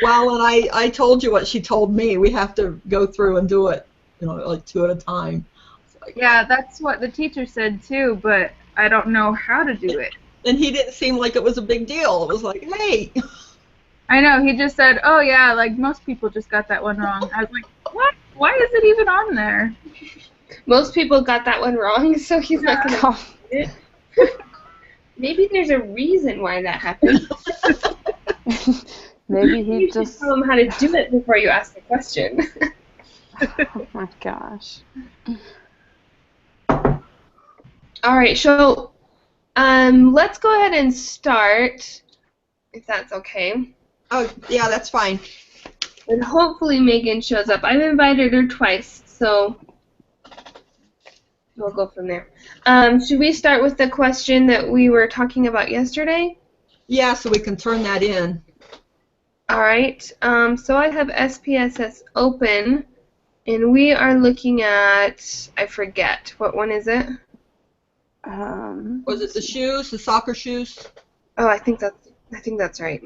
Well, and I told you what she told me. We have to go through and do it, like two at a time. It's like, Yeah, that's what the teacher said too, but I don't know how to do it. and he didn't seem like it was a big deal. It was like, hey. I know, he just said, oh yeah, like most people just got that one wrong. I was like, what? Why is it even on there? Most people got that one wrong, so he's not going to it. Maybe there's a reason why that happened. Maybe he You just... should tell him how to do it before you ask the question. Oh my gosh. All right, so let's go ahead and start, if that's okay. Oh, yeah, that's fine. And hopefully Megan shows up. I've invited her twice, so we'll go from there. Should we start with the question that we were talking about yesterday? Yeah, so we can turn that in. All right. So I have SPSS open, and we are looking at, I forget, what one is it? Was it the shoes, the soccer shoes? Oh, I think that's right.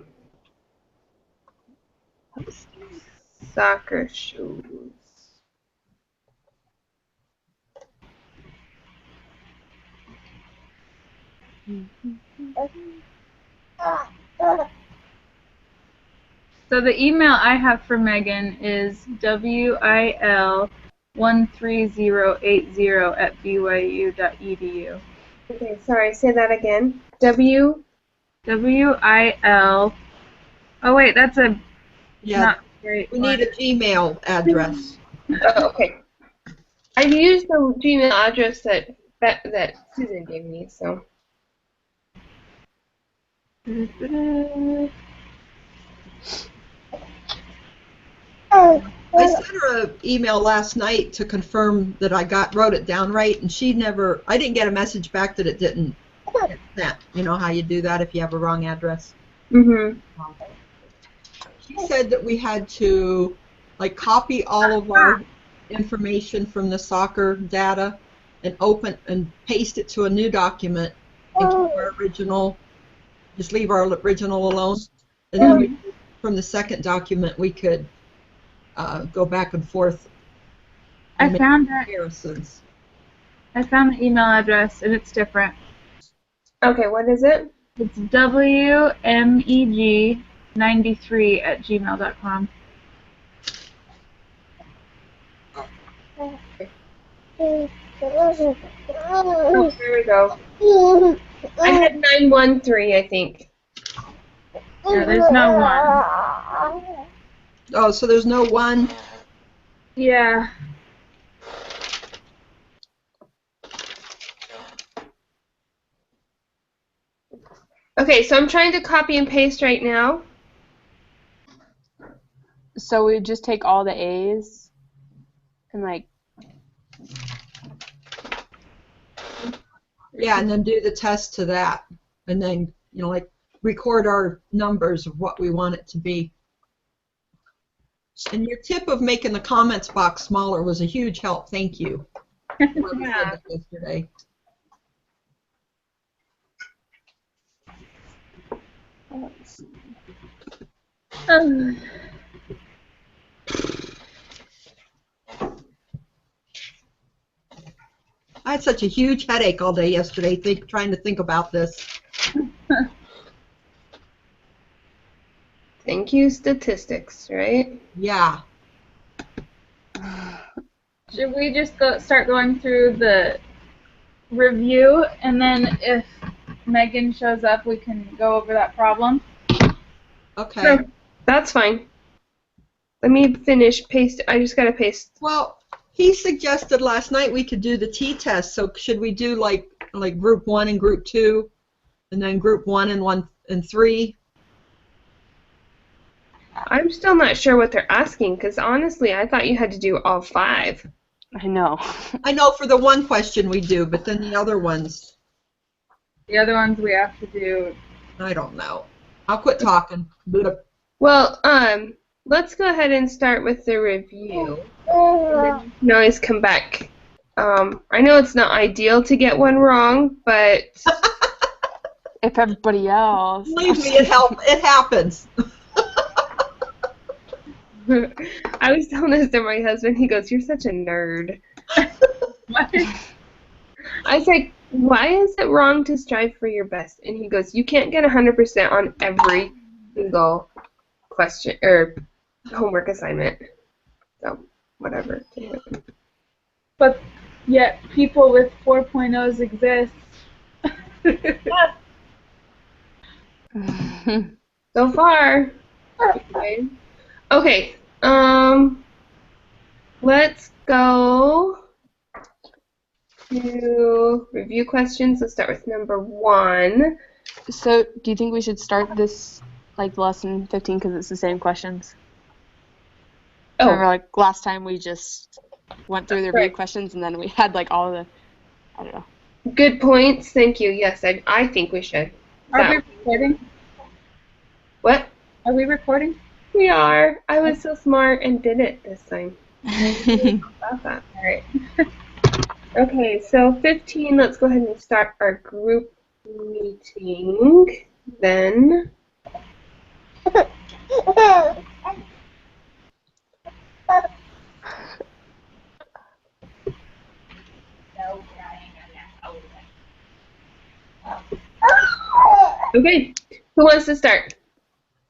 Soccer shoes. So the email I have for Megan is wil13080@byu.edu. Okay, sorry, say that again. WIL. Oh wait, that's a not great We one. need a Gmail address. Oh, okay. I used the Gmail address that Susan gave me, so. I sent her an email last night to confirm that I wrote it down right, and I didn't get a message back that it didn't get sent. You know how you do that if you have a wrong address? Mm-hmm. She said that we had to, like, copy all of our information from the soccer data and paste it to a new document and keep our original, just leave our original alone. And then from the second document, we could go back and forth and make comparisons. I found the email address, and it's different. Okay, what is it? It's WMEG93@gmail.com. Oh, there we go. I had 913, I think. Yeah, there's no one. Oh, so there's no one? Yeah. Okay, so I'm trying to copy and paste right now. So we just take all the A's and like... Yeah, and then do the test to that. And then, like, record our numbers of what we want it to be. And your tip of making the comments box smaller was a huge help. Thank you. Whoever said that yesterday. I had such a huge headache all day yesterday trying to think about this. Thank you, statistics, right? Yeah. Should we just start going through the review, and then if Megan shows up, we can go over that problem? Okay. No, that's fine. Let me finish paste. I just gotta paste. Well, he suggested last night we could do the t-test. So should we do like group 1 and group 2, and then group 1 and 3? I'm still not sure what they're asking, because honestly, I thought you had to do all 5. I know. I know for the one question we do, but then the other ones, The other ones we have to do. I don't know. I'll quit talking. Well, let's go ahead and start with the review. And then you can always come back. I know it's not ideal to get one wrong, but If everybody else... Believe me, it happens. I was telling this to my husband. He goes, "You're such a nerd." What? I was like, "Why is it wrong to strive for your best?" And he goes, "You can't get 100% on every single question or homework assignment." So, whatever. But yet people with 4.0s exist. So far. Okay. Okay. Let's go to review questions. Let's start with number 1. So, do you think we should start this like lesson 15 because it's the same questions? Oh, Remember, like last time we just went through the review Right. questions and then we had like all the, I don't know. good points. Thank you. Yes, I think we should. Are we recording? What? Are we recording? We are. I was so smart and did it this time. About that. All right. Okay, so 15, let's go ahead and start our group meeting then. Okay, who wants to start?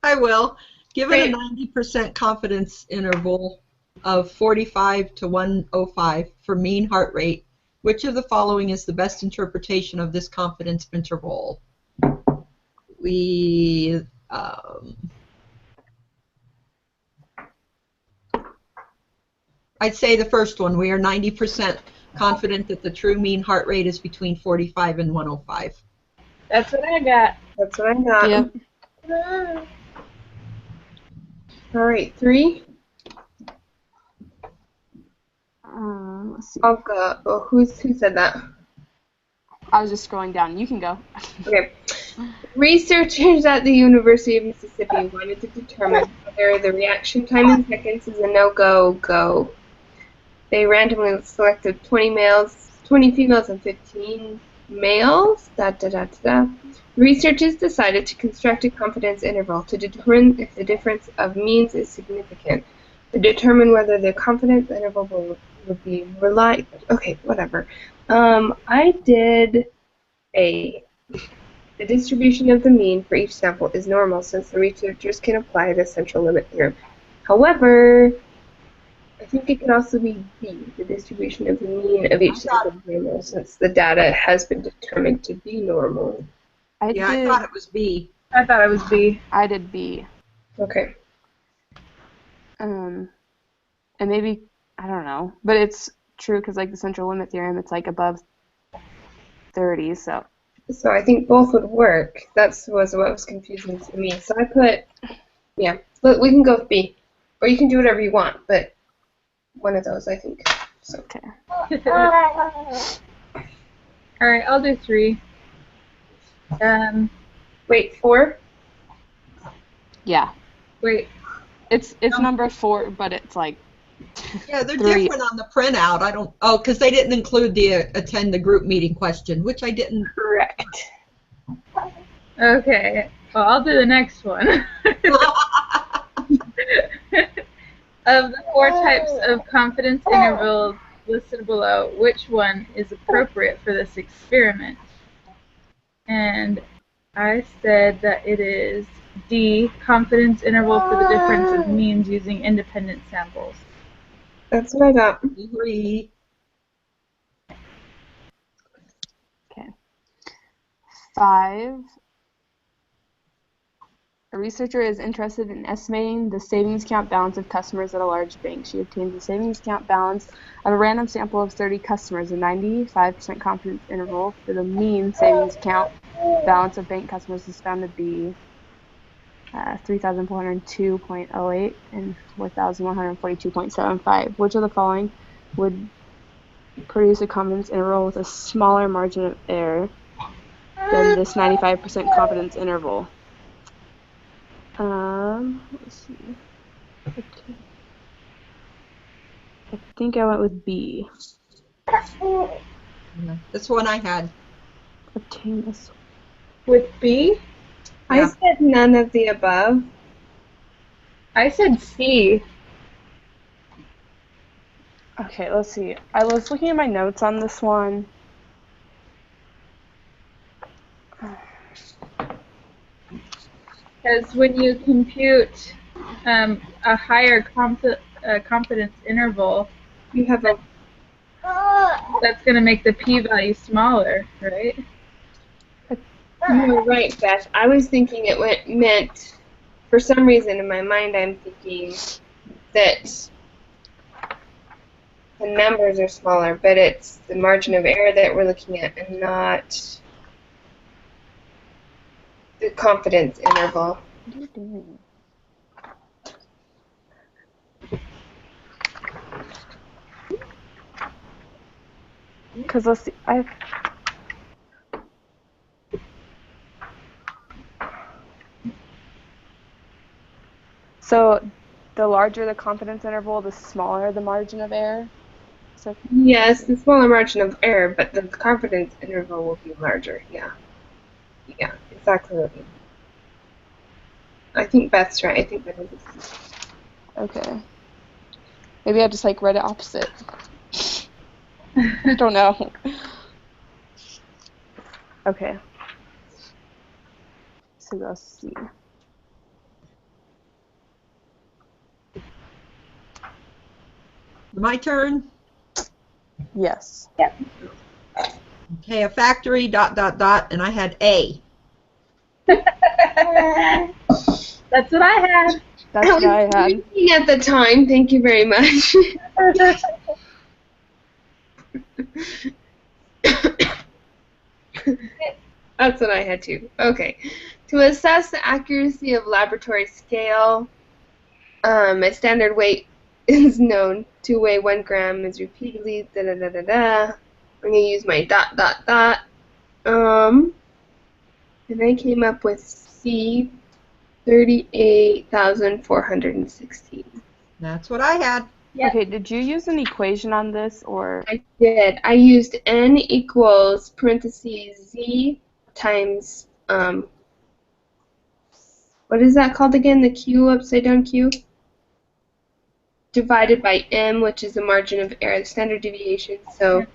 I will. Given Great. a 90% confidence interval of 45 to 105 for mean heart rate, which of the following is the best interpretation of this confidence interval? I'd say the first one. We are 90% confident that the true mean heart rate is between 45 and 105. That's what I got. That's what I got. Yep. All right, 3. Let's see. I'll go. Oh, who said that? I was just scrolling down. You can go. Okay. Researchers at the University of Mississippi wanted to determine whether the reaction time in seconds is a no-go. They randomly selected 20 males, 20 females, and 15 males. Researchers decided to construct a confidence interval to determine if the difference of means is significant. To determine whether the confidence interval would be reliable. Okay, whatever. I did A. The distribution of the mean for each sample is normal since the researchers can apply the central limit theorem. However, I think it could also be B. The distribution of the mean of each sample is normal since the data has been determined to be normal. I thought it was B. I thought it was B. I did B. Okay. And maybe, I don't know, but it's true because like the central limit theorem, it's like above 30, so. So I think both would work. That was what was confusing to me. So I put, yeah, but we can go with B. Or you can do whatever you want, but one of those, I think. So. Okay. All right, I'll do 3. Wait, 4? Yeah. Wait. It's number 4, but it's like Yeah, they're 3. different on the printout. Because they didn't include the attend the group meeting question, which I didn't. Correct. Okay. Well, I'll do the next one. Of the 4 types of confidence intervals listed below, which one is appropriate for this experiment? And I said that it is D, confidence interval for the difference of means using independent samples. That's what I got. 3. Okay. 5. A researcher is interested in estimating the savings account balance of customers at a large bank. She obtains the savings account balance of a random sample of 30 customers. A 95% confidence interval for the mean savings account balance of bank customers is found to be 3,402.08 and 4,142.75. Which of the following would produce a confidence interval with a smaller margin of error than this 95% confidence interval? Let's see. I think I went with B. That's one I had. Obtain this. With B, I Yeah. said none of the above. I said C. Okay, let's see. I was looking at my notes on this one. Because when you compute a higher confidence interval, You have a that's going to make the p-value smaller, right? You're right, Beth. I was thinking meant, for some reason in my mind, I'm thinking that the numbers are smaller, but it's the margin of error that we're looking at and not the confidence interval. What are you doing? Because let's see. So the larger the confidence interval, the smaller the margin of error. So Yes, the smaller margin of error, but the confidence interval will be larger. Yeah. Yeah, exactly what you mean. I think Beth's right. I think that is. okay. Maybe I just like read it opposite. I don't know. Okay. So let's see. My turn. Yes. Okay, a factory, and I had A. That's what I had. That's what I had. Thinking at the time. Thank you very much. That's what I had too. Okay. To assess the accuracy of laboratory scale, a standard weight is known to weigh 1 gram is repeatedly da da da da da. I'm gonna use my dot dot dot. And I came up with C 38,416. That's what I had. Yep. Okay, did you use an equation on this or? I did. I used N equals parentheses Z times what is that called again? The Q, upside down Q? Divided by M, which is the margin of error, the standard deviation. So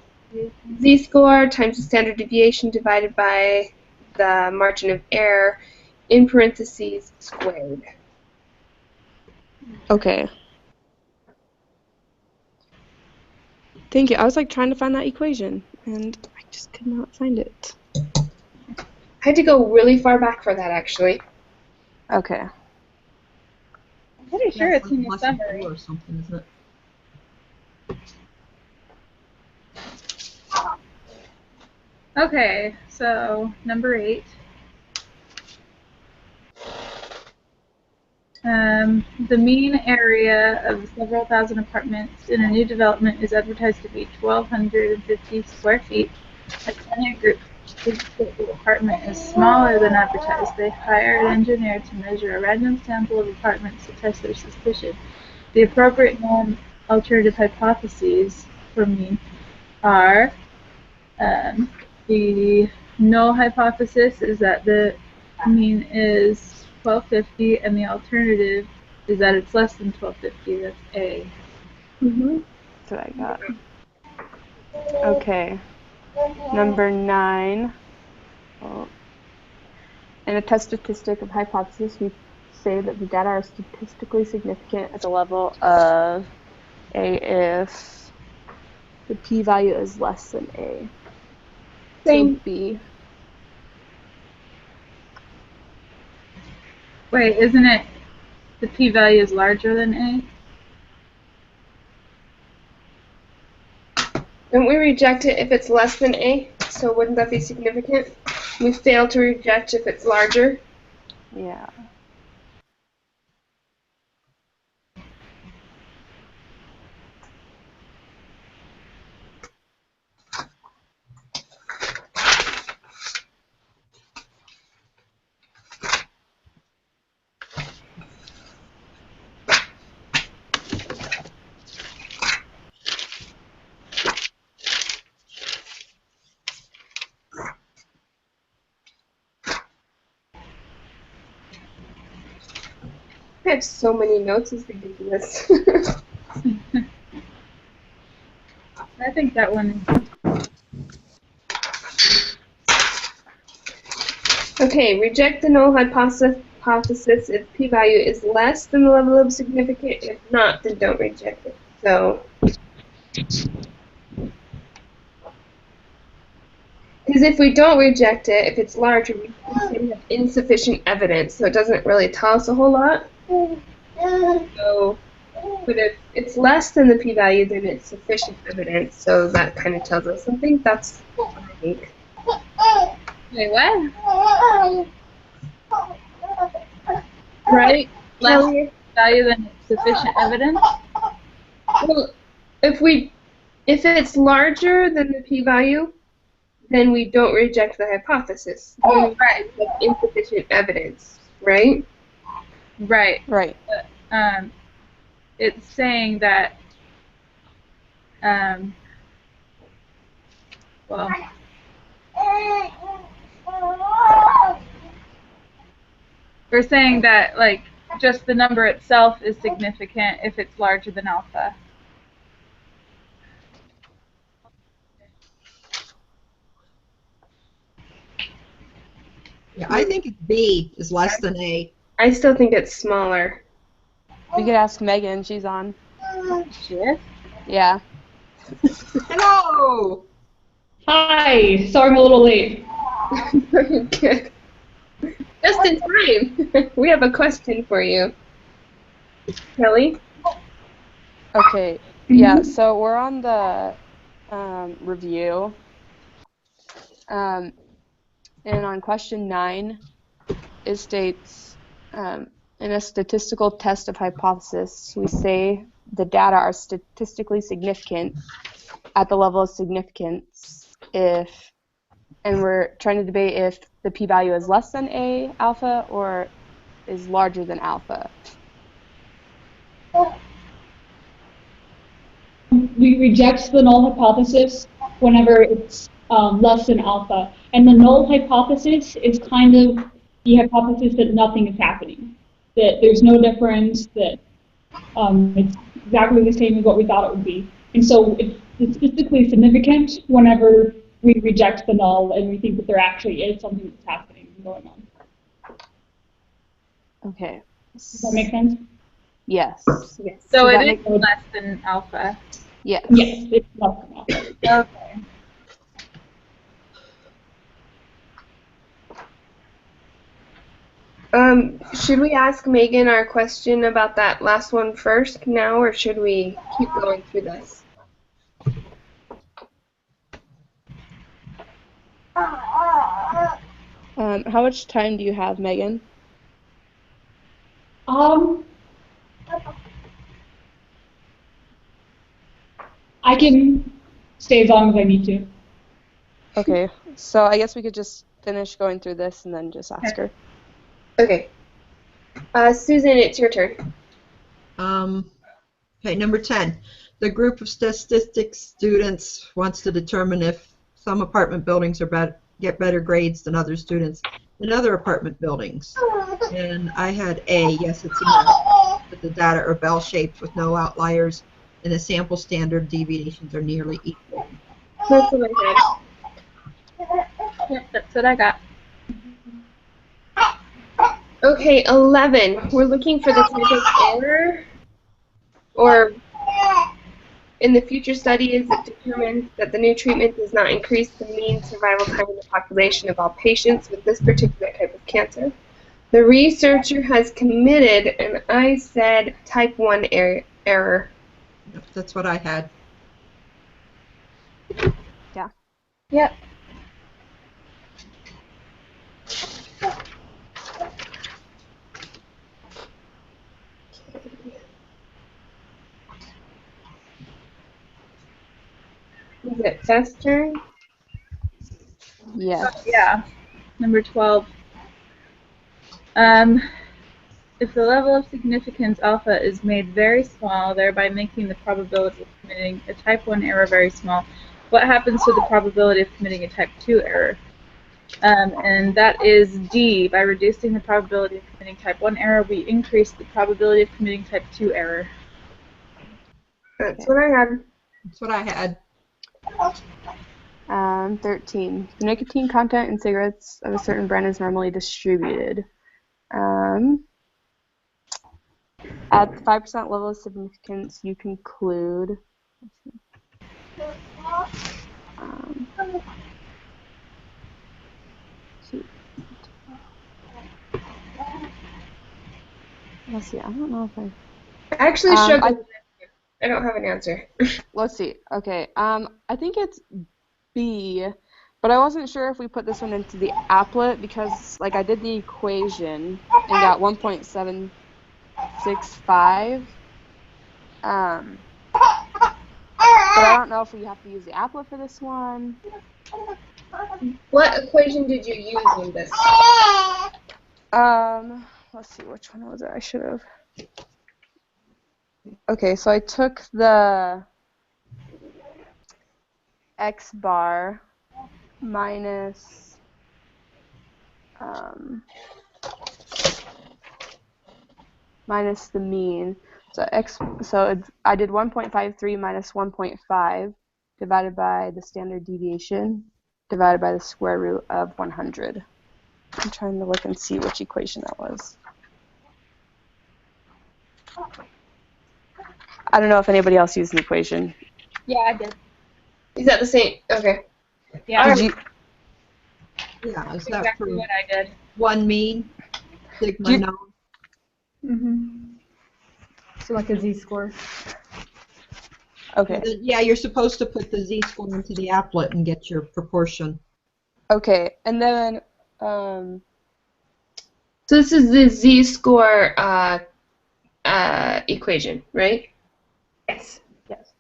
Z score times the standard deviation divided by the margin of error in parentheses squared. Okay. Thank you. I was like trying to find that equation and I just could not find it. I had to go really far back for that, actually. Okay. I'm pretty sure That's it's in the like lesson summary. 4 or something, isn't it? Okay, so number 8. The mean area of several thousand apartments in a new development is advertised to be 1,250 square feet. A tenant group thinks that the apartment is smaller than advertised. They hire an engineer to measure a random sample of apartments to test their suspicion. The appropriate non-alternative hypotheses for mean are the null hypothesis is that the mean is 1250, and the alternative is that it's less than 1250. That's A. That's what I got. Okay. Number 9. Well, in a test statistic of hypothesis, we say that the data are statistically significant at the level of A if the p-value is less than A. Same. So B. Wait, isn't it the p-value is larger than A? Don't we reject it if it's less than A? So wouldn't that be significant? We fail to reject if it's larger. Yeah. I have so many notes, it's ridiculous. I think that one. Okay, reject the null hypothesis if p-value is less than the level of significant. If not, then don't reject it. So, because if we don't reject it, if it's larger, we say we have insufficient evidence, so it doesn't really tell us a whole lot. So, but if it's less than the p-value, then it's sufficient evidence, so that kind of tells us something. That's what I think. Wait, what? Right? Less Kelly? value than sufficient evidence? Well, if it's larger than the p-value, then we don't reject the hypothesis. Then we reject insufficient evidence, right? Right. Right. It's saying that, well, we're saying that, like, just the number itself is significant if it's larger than alpha. Yeah, I think B is less than A. I still think it's smaller. We could ask Megan. She's on. Shit. Yeah. Hello! Hi, sorry I'm a little late. Very good. Just in time. We have a question for you. Kelly? Okay. Yeah. So we're on the review. And on question 9, it states, in a statistical test of hypothesis, we say the data are statistically significant at the level of significance if, and we're trying to debate if the p-value is less than A alpha or is larger than alpha. We reject the null hypothesis whenever it's less than alpha. And the null hypothesis is kind of the hypothesis that nothing is happening, that there's no difference, that it's exactly the same as what we thought it would be. And so it's statistically significant whenever we reject the null and we think that there actually is something that's happening and going on. Okay. Does that make sense? Yes. Yes. So that it is less than alpha. Yes. Yes, it's less than alpha. Okay. Should we ask Megan our question about that last one first now, or should we keep going through this? How much time do you have, Megan? I can stay as long as I need to. Okay. So I guess we could just finish going through this and then just ask her. Okay. Susan, it's your turn. Okay, number 10. The group of statistics students wants to determine if some apartment buildings get better grades than other students in other apartment buildings. And I had A, yes, it's enough, but the data are bell-shaped with no outliers, and the sample standard deviations are nearly equal. That's what I Yep, that's what I got. had. Okay, 11. We're looking for the type of error, or in the future studies, it determined that the new treatment does not increase the mean survival time in the population of all patients with this particular type of cancer. The researcher has committed, and I said type 1 error. Yep, that's what I had. Yeah. Yep. Is it Beth's turn? Yes. Yeah. Number 12. If the level of significance alpha is made very small, thereby making the probability of committing a type 1 error very small, what happens to the probability of committing a type 2 error? And that is D. By reducing the probability of committing type 1 error, we increase the probability of committing type 2 error. That's what I had. That's what I had. 13. The nicotine content in cigarettes of a certain brand is normally distributed. At the 5% level of significance, you conclude. Let's see. I don't know if I actually Um, struggle I- with that. I don't have an answer. let's see. Okay. I think it's B, but I wasn't sure if we put this one into the applet because, like, I did the equation and got 1.765. But I don't know if we have to use the applet for this one. What equation did you use in this? Let's see, which one was it? I should have. Okay, so I took the x bar minus minus the mean. I did 1.53 minus 1.5 divided by the standard deviation divided by the square root of 100. I'm trying to look and see which equation that was. I don't know if anybody else used an equation. Yeah, I did. Is that the same? Okay. Yeah, Did you? Yeah, is that's that exactly for what I did. one mean, sigma You- known? So like a z-score. Okay. Yeah, you're supposed to put the z-score into the applet and get your proportion. Okay, and then So this is the z-score equation, right? Yes.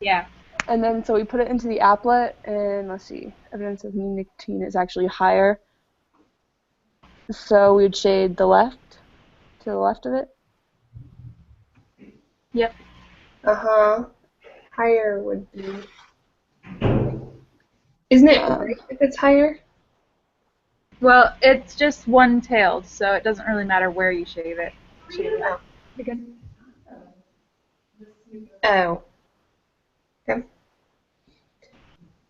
Yeah. and then so we put it into the applet, and let's see, evidence of mean nicotine is actually higher. So we would shade the left to the left of it. Yep. Higher would be. Isn't it right if it's higher? Well, it's just one-tailed, so it doesn't really matter where you shave it. Oh. Okay.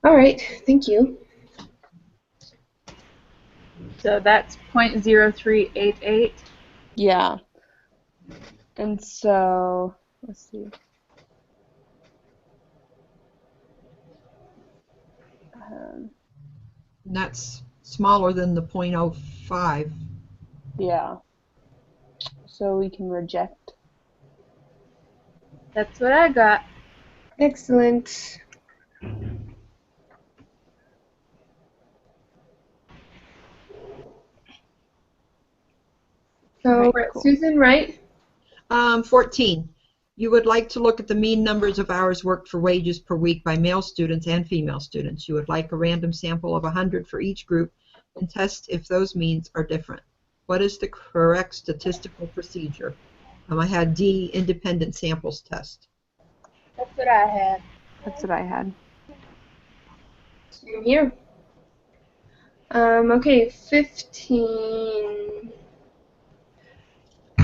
All right. Thank you. So that's 0.0388. Yeah. And so let's see. And that's smaller than the 0.05. Yeah. So we can reject. That's what I got. Excellent. So Right, we're at cool. Susan, right? 14. You would like to look at the mean numbers of hours worked for wages per week by male students and female students. You would like a random sample of 100 for each group and test if those means are different. What is the correct statistical procedure? I had D, independent samples test. That's what I had. That's what I had. Same here. Okay, 15.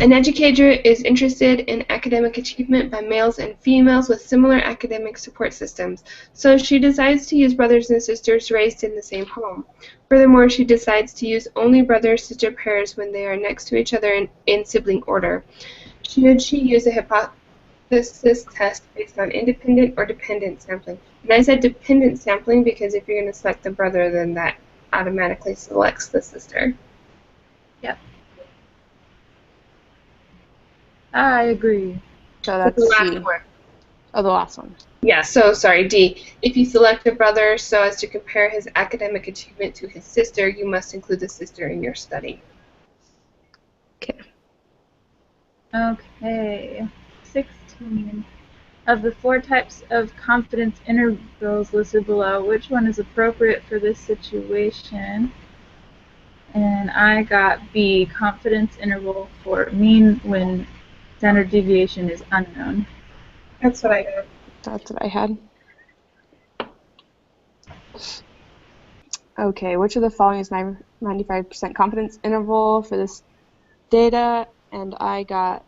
An educator is interested in academic achievement by males and females with similar academic support systems, so she decides to use brothers and sisters raised in the same home. Furthermore, she decides to use only brother-sister pairs when they are next to each other in sibling order. Should she use a hypothesis test based on independent or dependent sampling? And I said dependent sampling because if you're going to select the brother, then that automatically selects the sister. Yep. I agree. So that's The last C. one. Oh, the last one. Yeah, so sorry, D. If you select a brother so as to compare his academic achievement to his sister, you must include the sister in your study. Okay. 16. Of the 4 types of confidence intervals listed below, which one is appropriate for this situation? And I got B, confidence interval for mean when standard deviation is unknown. That's what I got. That's what I had. Okay, which of the following is 95% confidence interval for this data? And I got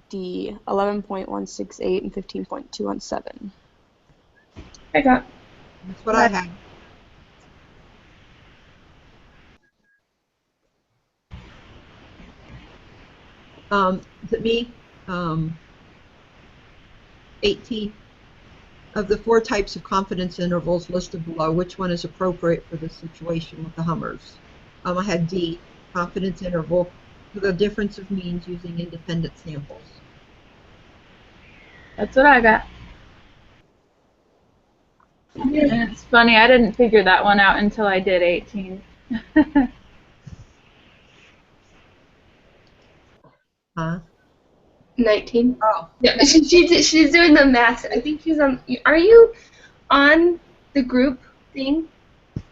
D, 11.168 and 15.217. I got. That's what I had. Is it me? 18. Of the 4 types of confidence intervals listed below, which one is appropriate for the situation with the Hummers? I had D, confidence interval, for the difference of means using independent samples. That's what I got. And it's funny, I didn't figure that one out until I did 18. Huh? 19. Oh, Yeah, she's doing the math. I think she's on. Are you on the group thing?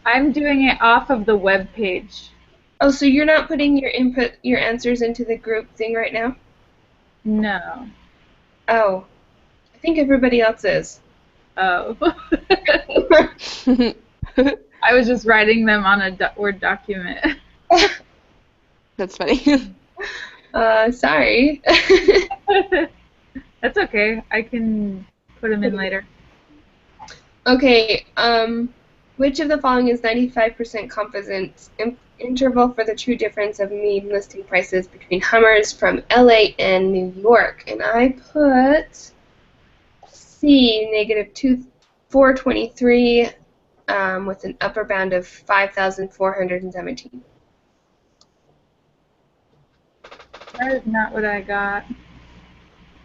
I'm doing it off of the web page. Oh, so you're not putting your answers into the group thing right now? No. Oh, I think everybody else is. Oh. I was just writing them on a Word document. That's funny. Sorry. That's okay. I can put them in later. Okay, which of the following is 95% confidence interval for the true difference of mean listing prices between Hummers from LA and New York? And I put C, negative 423, with an upper bound of 5,417. That is not what I got.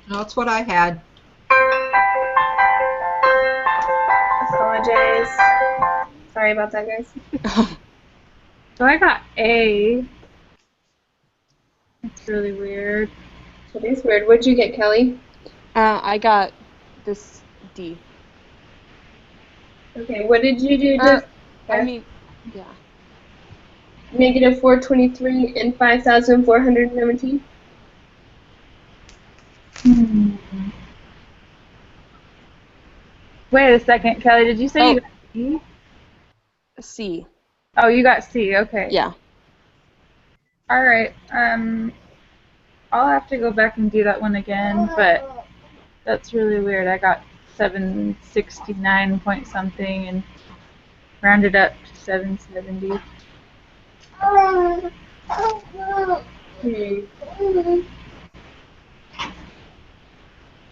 no, that's what I had. Apologize. Sorry about that, guys. So I got A. That's really weird. It is weird. What'd you get, Kelly? I got this D. Okay, what did you do? I mean, yeah. Negative 423 and 5,417? Wait a second, Kelly. Did you say you got C? C. Oh, you got C. Okay. Yeah. All right. I'll have to go back and do that one again, but that's really weird. I got 769 point something and rounded up to 770.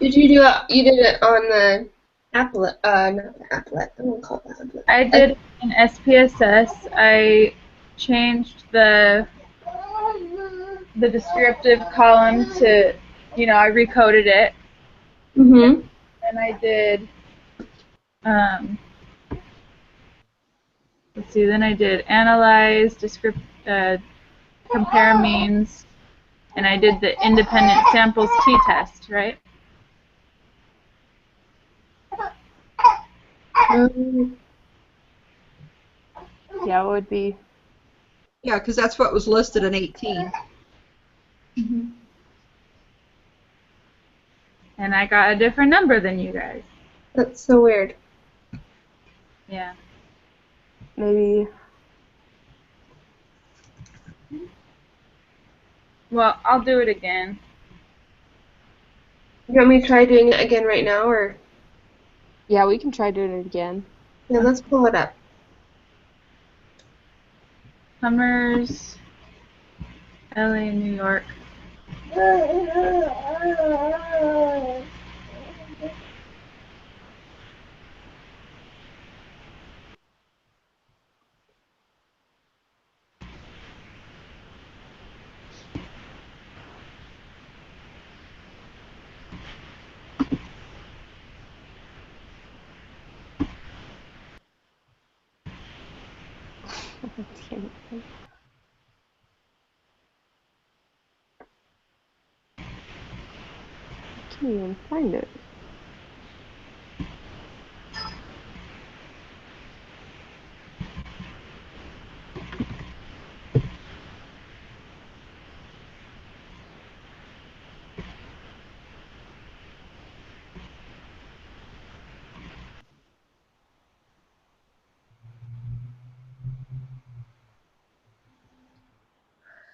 Did you do it? You did it on the applet? Not the applet. I won't call it applet. I did an SPSS. I changed the descriptive column to, I recoded it, Mhm. and I did. Let's see. Then I did analyze, compare means, and I did the independent samples t-test, right? Yeah, it would be. Yeah, because that's what was listed in 18. And I got a different number than you guys. That's so weird. Yeah. Maybe. Well, I'll do it again. You want me to try doing it again right now, or? Yeah, we can try doing it again. Yeah, let's pull it up. Hummers, LA, New York. I can't even find it.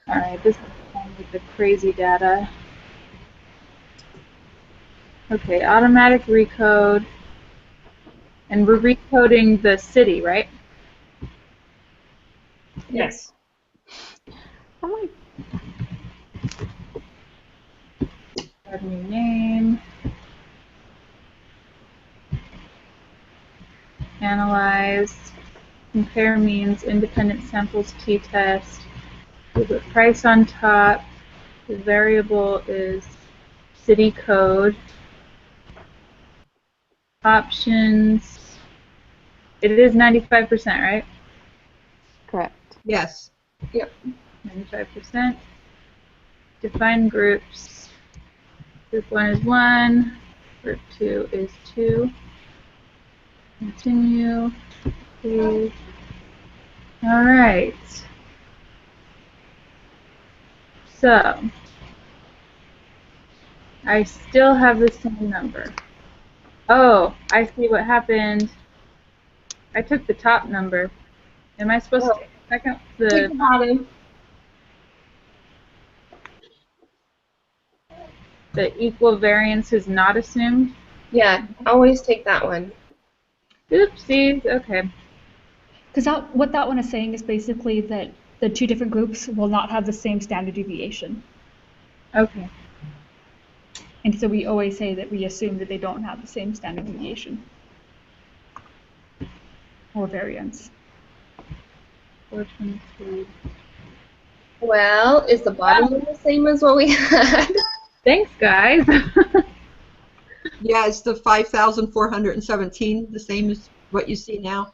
Alright, this is kind of the crazy data. Okay, automatic recode. And we're recoding the city, right? Yes. I'm like, Add new name. Analyze. Compare means. Independent samples t-test. We put price on top. The variable is city code. Options. It is 95%, right? correct. Yes. 95%. Define groups. Group 1 is 1. Group 2 is 2. Continue. Save. All right. So, I still have the same number. Oh, I see what happened. I took the top number. Am I supposed to take the second? Take the bottom. The equal variance is not assumed? Yeah, always take that one. Oopsies. Okay. Because what that one is saying is basically that the two different groups will not have the same standard deviation. Okay. And so we always say that we assume that they don't have the same standard deviation or variance. 423. Well, is the bottom one the same as what we had? Thanks, guys. Yeah, it's the 5,417, the same as what you see now?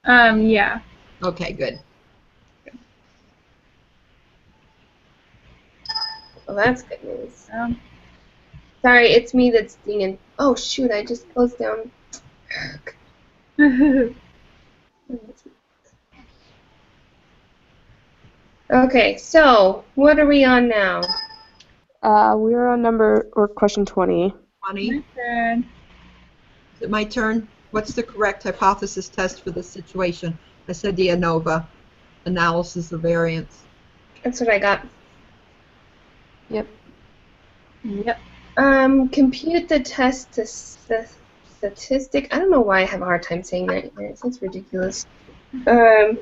Yeah. Okay, good. Well, that's good news. Sorry, it's me that's dinging. Oh, shoot, I just closed down. Okay, so what are we on now? We're on question 20. 20. My turn. Is it my turn? What's the correct hypothesis test for this situation? I said the ANOVA, analysis of variance. That's what I got. Yep. Yep. Compute the test to statistic. I don't know why I have a hard time saying that. It sounds ridiculous. I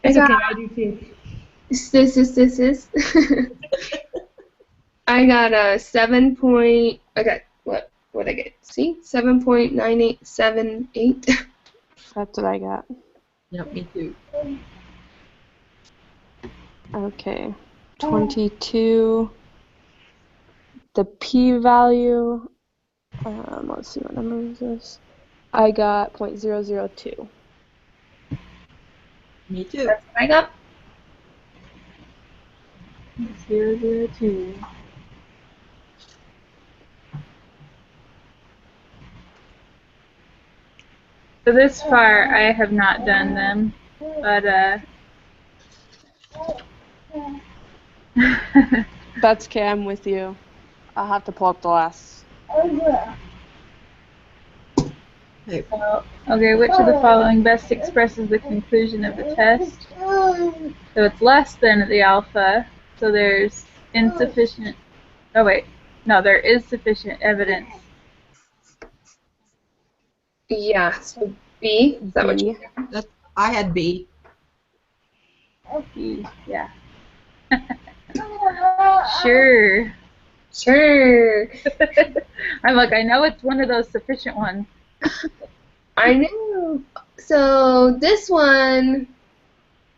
It's okay, got I do too. this. I got a 7 point. I got what I get? See, 7.9878. That's what I got. Yep, me too. Okay. 22. The p-value. Let's see, what number is this? I got 0.002. Me too. That's what I got. 002. So this far, I have not done them, but That's okay, I'm with you. I'll have to pull up the last. Okay. Okay, which of the following best expresses the conclusion of the test? So it's less than the alpha, so there's insufficient, oh wait, no, there is sufficient evidence. Yeah. So B. Is that what B. you? I had B. Yeah. Sure. Sure. I'm like, I know it's one of those sufficient ones. I know. So this one,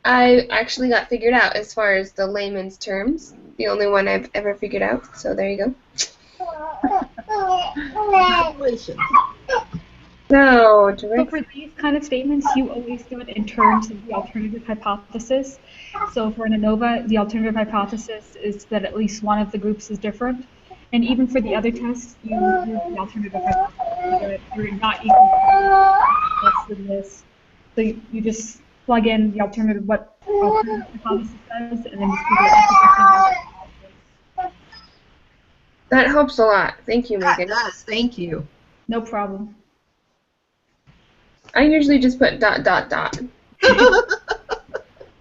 I actually got figured out as far as the layman's terms. The only one I've ever figured out. So there you go. Congratulations. So So direct. for these kind of statements, you always do it in terms of the alternative hypothesis. So for an ANOVA, the alternative hypothesis is that at least one of the groups is different. And even for the other tests, you use the alternative hypothesis. You're not equal to less than this. So you just plug in the alternative, what alternative hypothesis says, and then just figure out the That helps a lot. Thank you, That Megan. does, thank you. No problem. I usually just put ...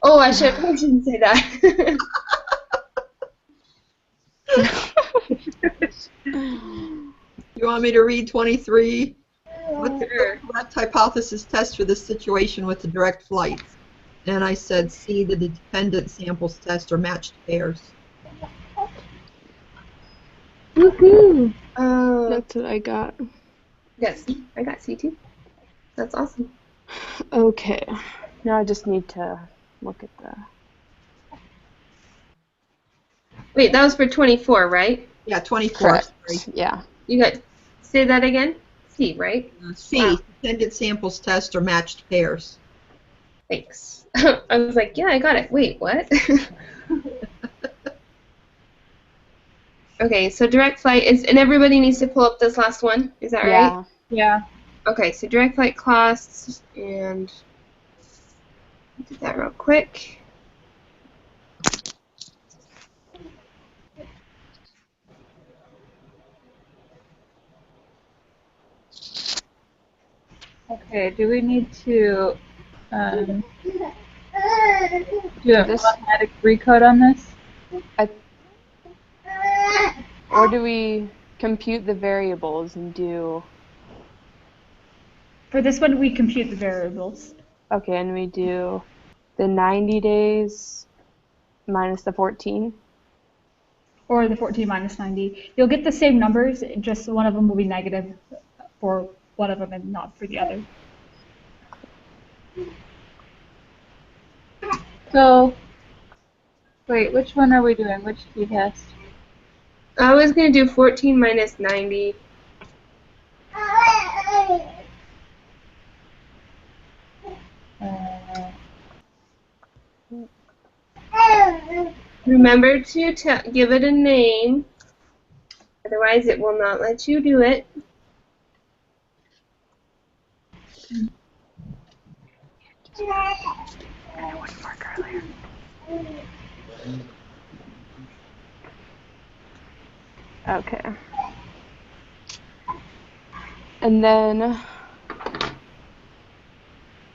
Oh, I shouldn't say that. You you want me to read 23? What's the Sure. correct hypothesis test for this situation with the direct flights? And I said C, the dependent samples test or matched pairs. Woohoo! That's what I got. Yes, I got C too. That's awesome. Okay. Now I just need to look at the... Wait, that was for 24, right? Yeah, 24. Correct. Sorry. Yeah. You got, say that again? C, right? C, Wow. dependent samples test or matched pairs. Thanks. I was like, yeah, I got it. Wait, what? Okay, so direct flight is, and everybody needs to pull up this last one. Is that right? Yeah. Yeah. Okay, so direct flight costs, and do that real quick. Okay, do we need to do a This- automatic recode on this? Or do we compute the variables and do... For this one, we compute the variables. Okay, and we do the 90 days minus the 14? Or the 14 minus 90. You'll get the same numbers, just one of them will be negative for one of them and not for the other. So, wait, which one are we doing? Which t-test? I was going to do 14 minus 90. Remember to give it a name, otherwise it will not let you do it. Okay. And then...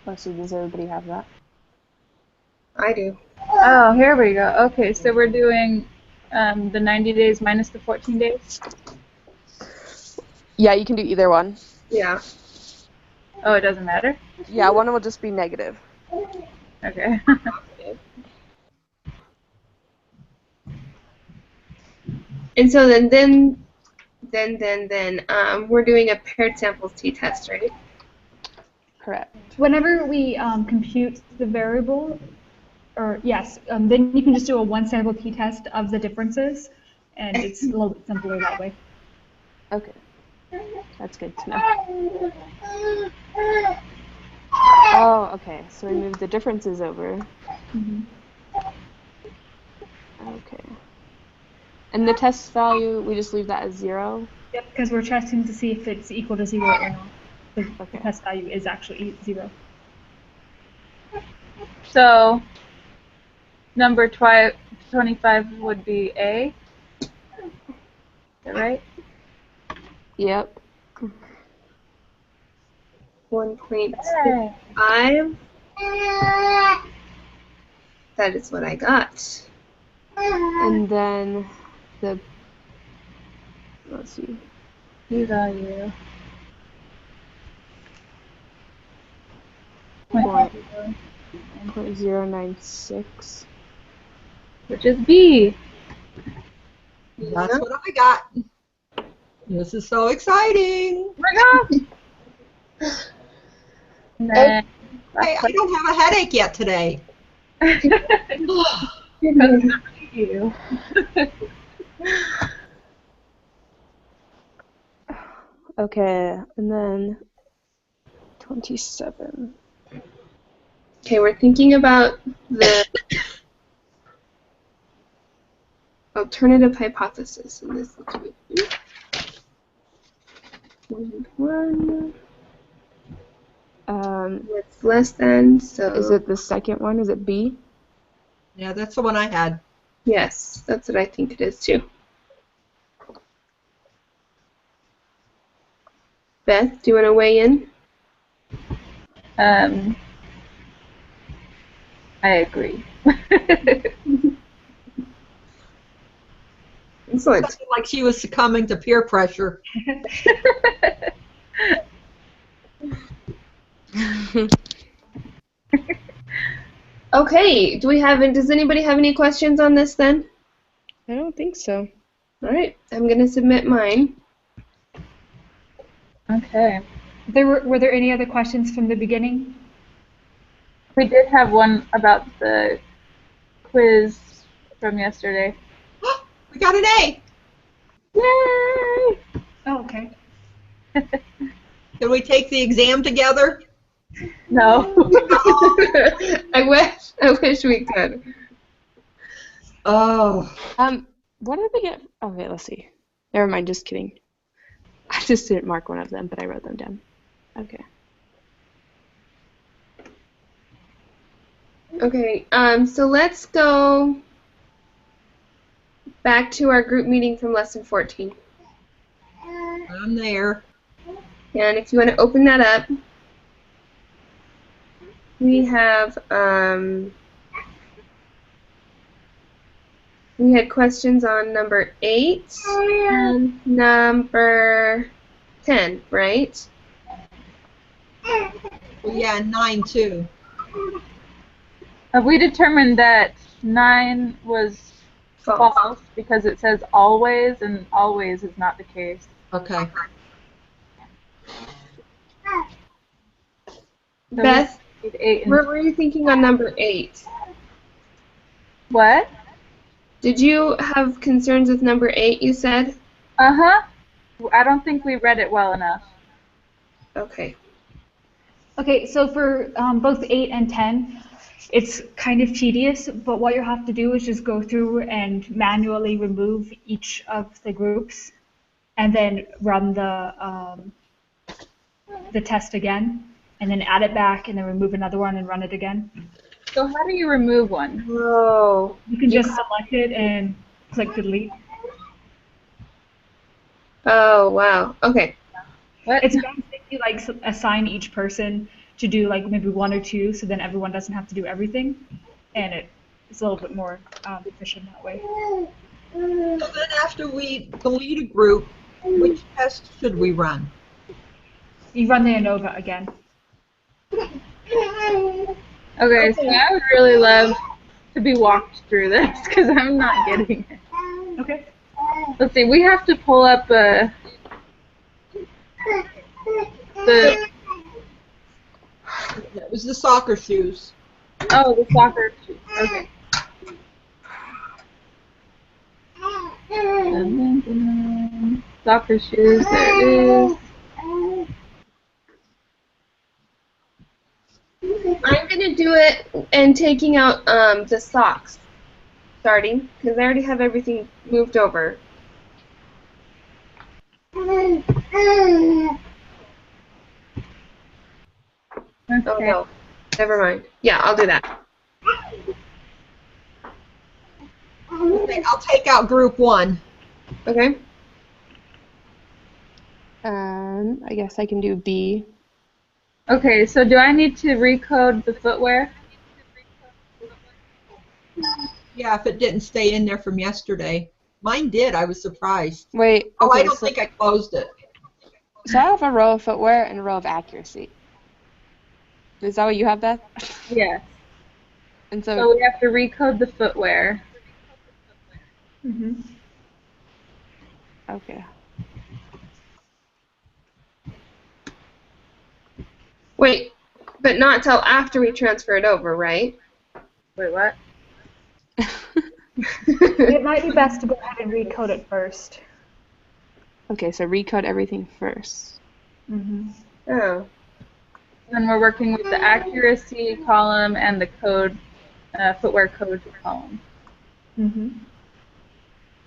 Let's see, does everybody have that? I do. Oh, here we go. Okay, so we're doing the 90 days minus the 14 days? Yeah, you can do either one. Yeah. Oh, it doesn't matter? Yeah, one will just be negative. Okay. And so then we're doing a paired samples t-test, right? Correct. Whenever we compute the variable, or yes, then you can just do a one sample t-test of the differences, and it's a little bit simpler that way. Okay. That's good to know. Oh, okay. So we move the differences over. Okay. And the test value, we just leave that as 0? Yep, because we're testing to see if it's equal to 0 or not. The Okay. test value is actually 0. So, number 25 would be A? Is that right? Yep. 1.5. That is what I got. And then the... Let's see. P-value. Point 0.096. Which is B. That's Yeah. what I got. This is so exciting. Oh my god! And then, Hey, I don't have a headache yet today. you. Okay, and then 27. Okay, we're thinking about the alternative hypothesis in this situation. 1, it's less than, so Is it the second one? Is it B? Yeah, that's the one I had. yes, that's what I think it is too. Beth, do you want to weigh in? I agree. Excellent. Sounded like she was succumbing to peer pressure. Okay, does anybody have any questions on this then? I don't think so. All right, I'm going to submit mine. Okay. Were there any other questions from the beginning? We did have one about the quiz from yesterday. We got an A. Yay! Oh, okay. Can we take the exam together? No. I wish we could. Oh. What did we get? Okay, let's see. Never mind, just kidding. I just didn't mark one of them, but I wrote them down. Okay. Okay, so let's go back to our group meeting from lesson 14. I'm there. And if you want to open that up, we have, we had questions on number 8 and number 10, right? Well, yeah, and 9 too. Have we determined that 9 was false because it says always, and always is not the case? Okay. So Beth, we need 8 and what were you thinking on number 8? what? Did you have concerns with number 8, you said? Uh-huh. I don't think we read it well enough. Okay. Okay, so for both 8 and 10, it's kind of tedious, but what you have to do is just go through and manually remove each of the groups and then run the test again, and then add it back and then remove another one and run it again. So how do you remove one? Whoa. You can just select it and click delete. Oh, wow. Okay. What? It's best if you like assign each person to do like maybe 1 or 2, so then everyone doesn't have to do everything, and it's a little bit more efficient that way. So then after we delete a group, which test should we run? You run the ANOVA again. Okay, so I would really love to be walked through this because I'm not getting it. Okay. Let's see, we have to pull up the That was the soccer shoes. the soccer shoes. Okay. Soccer shoes, there it is. I'm going to do it and taking out the socks, starting, because I already have everything moved over. Oh, Okay. no. Never mind. Yeah, I'll do that. Okay, I'll take out group 1. Okay? I guess I can do B. Okay, so do I need to recode the footwear? Yeah, if it didn't stay in there from yesterday. Mine did. I was surprised. Wait, Oh, I okay, don't so, think I closed it. so I have a row of footwear and a row of accuracy. Is that what you have, Beth? Yes. And So so, we have to recode the footwear. Mm-hmm. okay. Wait, but not till after we transfer it over, right? Wait, what? It might be best to go ahead and recode it first. Okay, so recode everything first. Mm-hmm. Oh. Then we're working with the accuracy column and the code, footwear code column. Mm-hmm.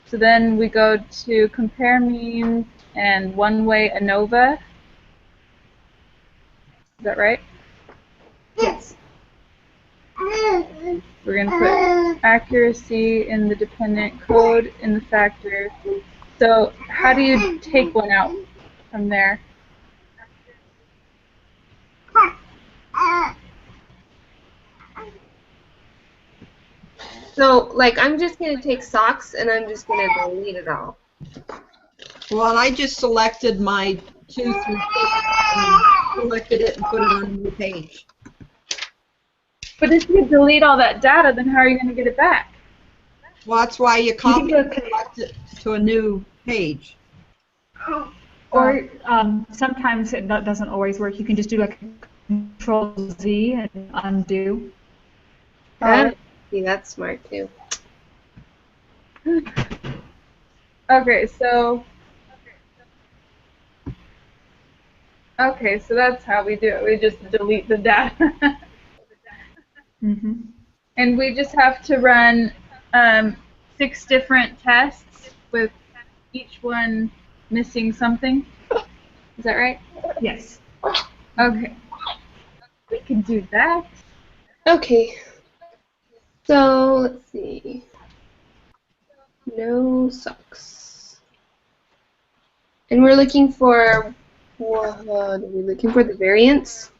So then we go to compare means and one-way ANOVA. Is that right? Yes. We're going to put accuracy in the dependent, code in the factor. So how do you take one out from there? So, like, I'm just going to take socks and I'm just going to delete it all. Well, and I just selected my 2 through 6 and selected it and put it on a new page. But if you delete all that data, then how are you going to get it back? Well, that's why you copy do a and select it to a new page. Or sometimes that doesn't always work. You can just do like Control Z and undo. See, that's smart too. Okay, so that's how we do it. We just delete the data. Mm-hmm. And we just have to run 6 different tests with each one missing something. Is that right? Yes. Okay. We can do that. Okay. So, let's see. No socks. And we're looking for, what are we looking for? The variance?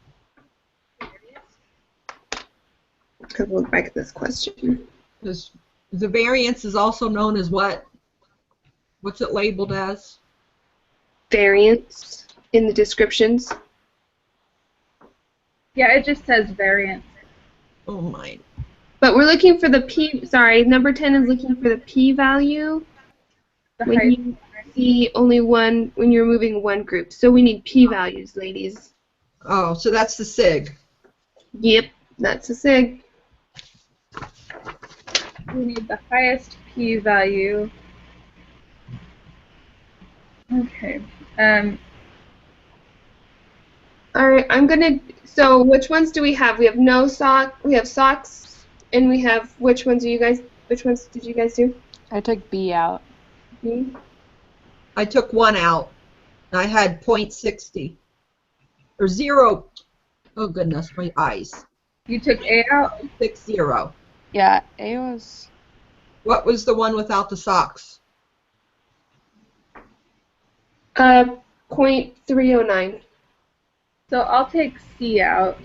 Because we'll look back at this question. Because the variance is also known as what? What's it labeled as? Variance in the descriptions. Yeah, it just says variance. Oh my. But we're looking for the p, sorry, number 10 is looking for the p-value The when height. you see only one, when you're moving one group. So we need p-values, ladies. Oh, so that's the sig. Yep, that's a sig. We need the highest p-value. Okay. Alright, I'm gonna, so which ones do we have? We have no sock, we have socks, and we have, which ones did you guys do? I took B out. Me? I took 1 out. I had 0.60. Or 0. Oh goodness, my eyes. You took A out? 60. Yeah, A was. What was the one without the socks? 0.309. So I'll take C out.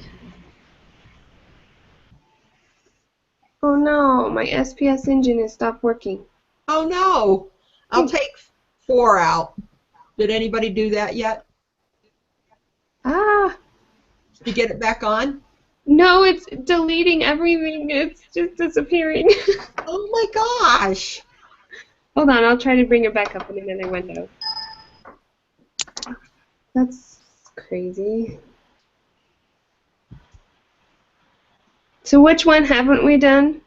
Oh no, my SPS engine has stopped working. Oh no. I'll take 4 out. Did anybody do that yet? Ah, Did you get it back on? no, it's deleting everything. It's just disappearing. Oh my gosh. Hold on, I'll try to bring it back up in another window. That's crazy. So which one haven't we done?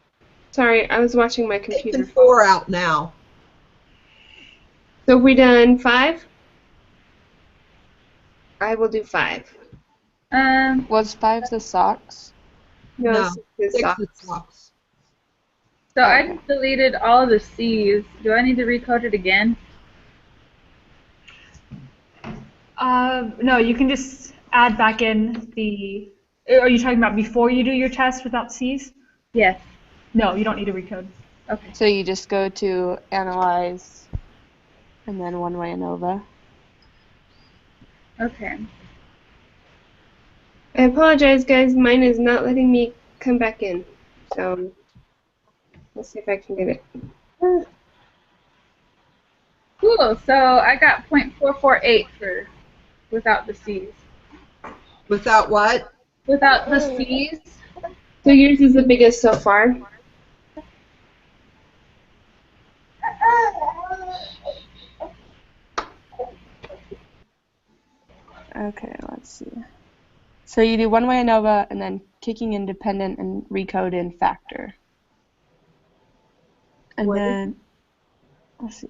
Sorry, I was watching my Taking computer. 4 out now. So have we done 5? I will do 5. Was 5 the socks? No, 6 is 6 socks. is socks. So I just deleted all the C's. Do I need to recode it again? No, you can just add back in the. Are you talking about before you do your test without C's? Yes. No, you don't need to recode. Okay. So you just go to Analyze, and then one-way ANOVA. Okay. I apologize, guys. Mine is not letting me come back in. So let's see if I can get it. Cool. So I got 0.448 for without the C's. Without what? Without the C's? So yours is the biggest so far. Okay, let's see. So you do one-way ANOVA, and then kicking independent and recode in factor. And then, let's see.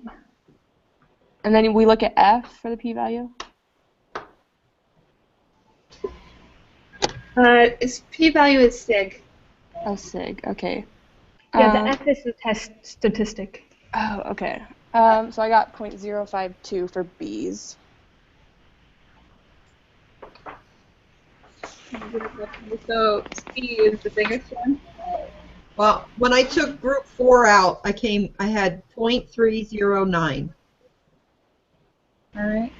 And then we look at F for the p-value. Its p-value is sig. Oh, sig. Okay. Yeah, the F is the test statistic. Oh, okay. So I got 0.052 for B's. So C is the biggest one? Well, when I took group 4 out, I had 0.309. All right.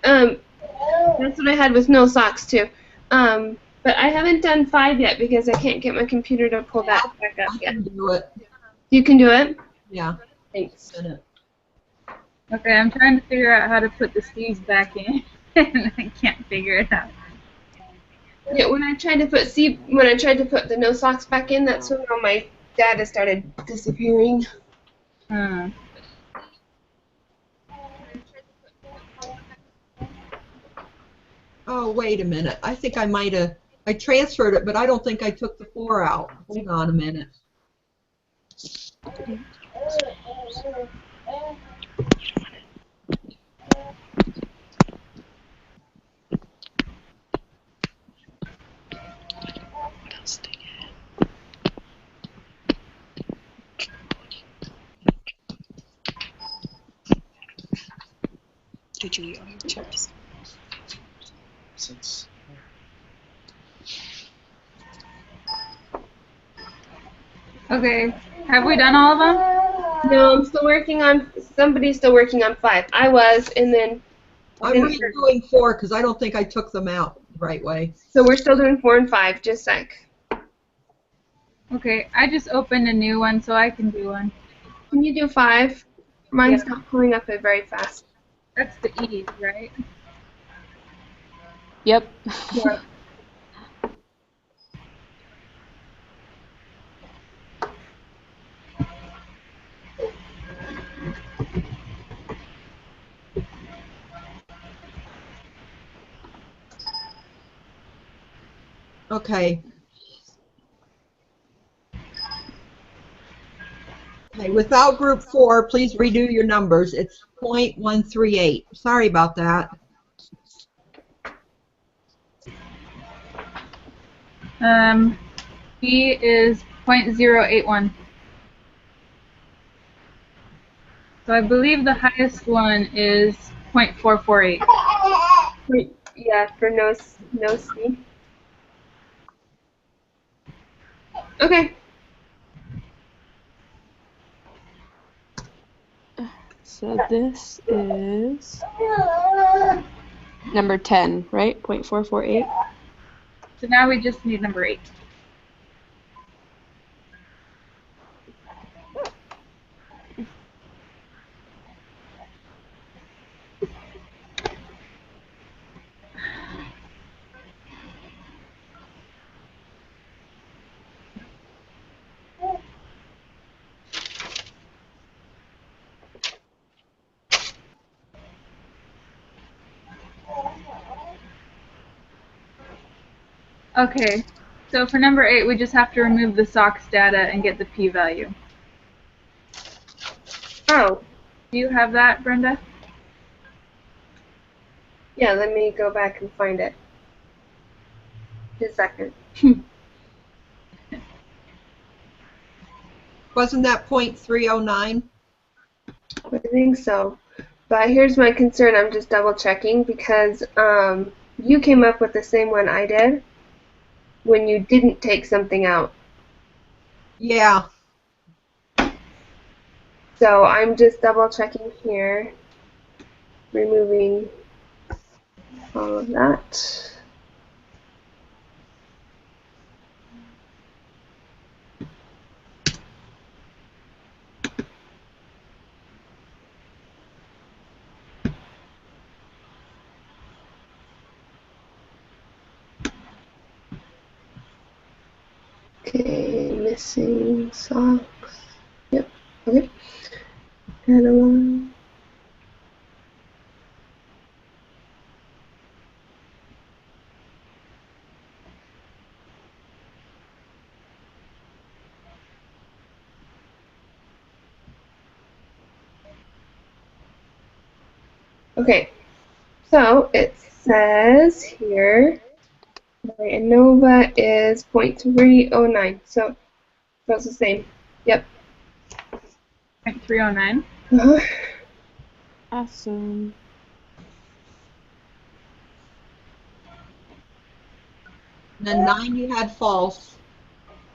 That's what I had with no socks too. But But I haven't done 5 yet because I can't get my computer to pull that back up I yet. can do it. You can do it? Yeah. Thanks. Minute. Okay, I'm trying to figure out how to put the sleeves back in, and I can't figure it out. Yeah, when I tried to put the no socks back in, that's when all my data started disappearing. Hmm. Oh, wait a minute. I think I might have. I transferred it, but I don't think I took the 4 out. Hold on a minute. Did you eat all your chips? Okay, have we done all of them? No, I'm still working on. Somebody's still working on 5. I was, and then. I'm redoing 4 because I don't think I took them out the right way. So we're still doing 4 and 5. Just a sec. Okay, I just opened a new one, so I can do one. Can you do 5? Mine's Yeah. not pulling up it very fast. That's the E, right? Yep. Yeah. Okay. Okay, without group 4, please redo your numbers. It's 0.138. Sorry about that. B is 0.081. So I believe the highest one is 0.448. Wait, yeah, for no C. Okay. So this is number 10, right? 0.448. So now we just need number 8. Okay, so for number 8, we just have to remove the SOX data and get the p-value. Oh, Do you have that, Brenda? yeah, let me go back and find it. Just a second. Wasn't that 0.309? I think so. But here's my concern. I'm just double checking because you came up with the same one I did when you didn't take something out. Yeah. So I'm just double checking here, removing all of that. Okay, missing socks. Yep, okay. Analog. Okay, so it says here my ANOVA is 0.309, so that's the same. Yep. 0.309. Uh-huh. Awesome. And then 9 you had false.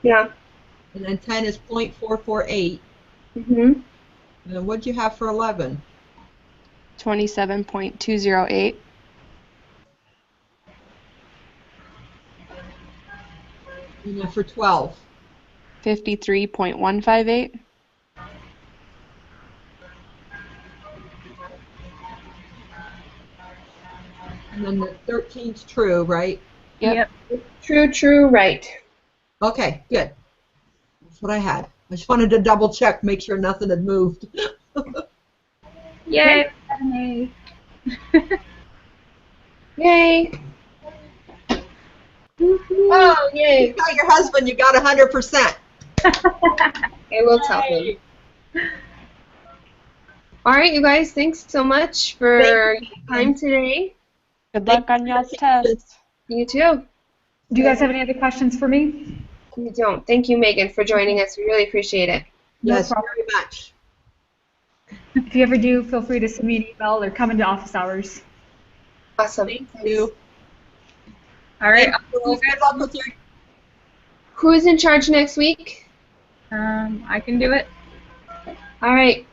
Yeah. And then 10 is 0.448. Mm-hmm. And then what'd you have for 11? 27.208. And then for 12. 53.158. And then the 13's true, right? Yep. True, true, right. Okay, good. That's what I had. I just wanted to double check, make sure nothing had moved. Yay! An Yay. Oh, yay. You tell your husband you got 100%. I will tell him. All right, you guys, thanks so much for your time today. Good luck on y'all's test. You too. Do you guys have any other questions for me? You don't. Thank you, Megan, for joining us. We really appreciate it. No Yes, problem. very much. If you ever do, feel free to send me an email or come into office hours. Awesome. Thank you. All right. Good luck with your. Who is in charge next week? I can do it. All right.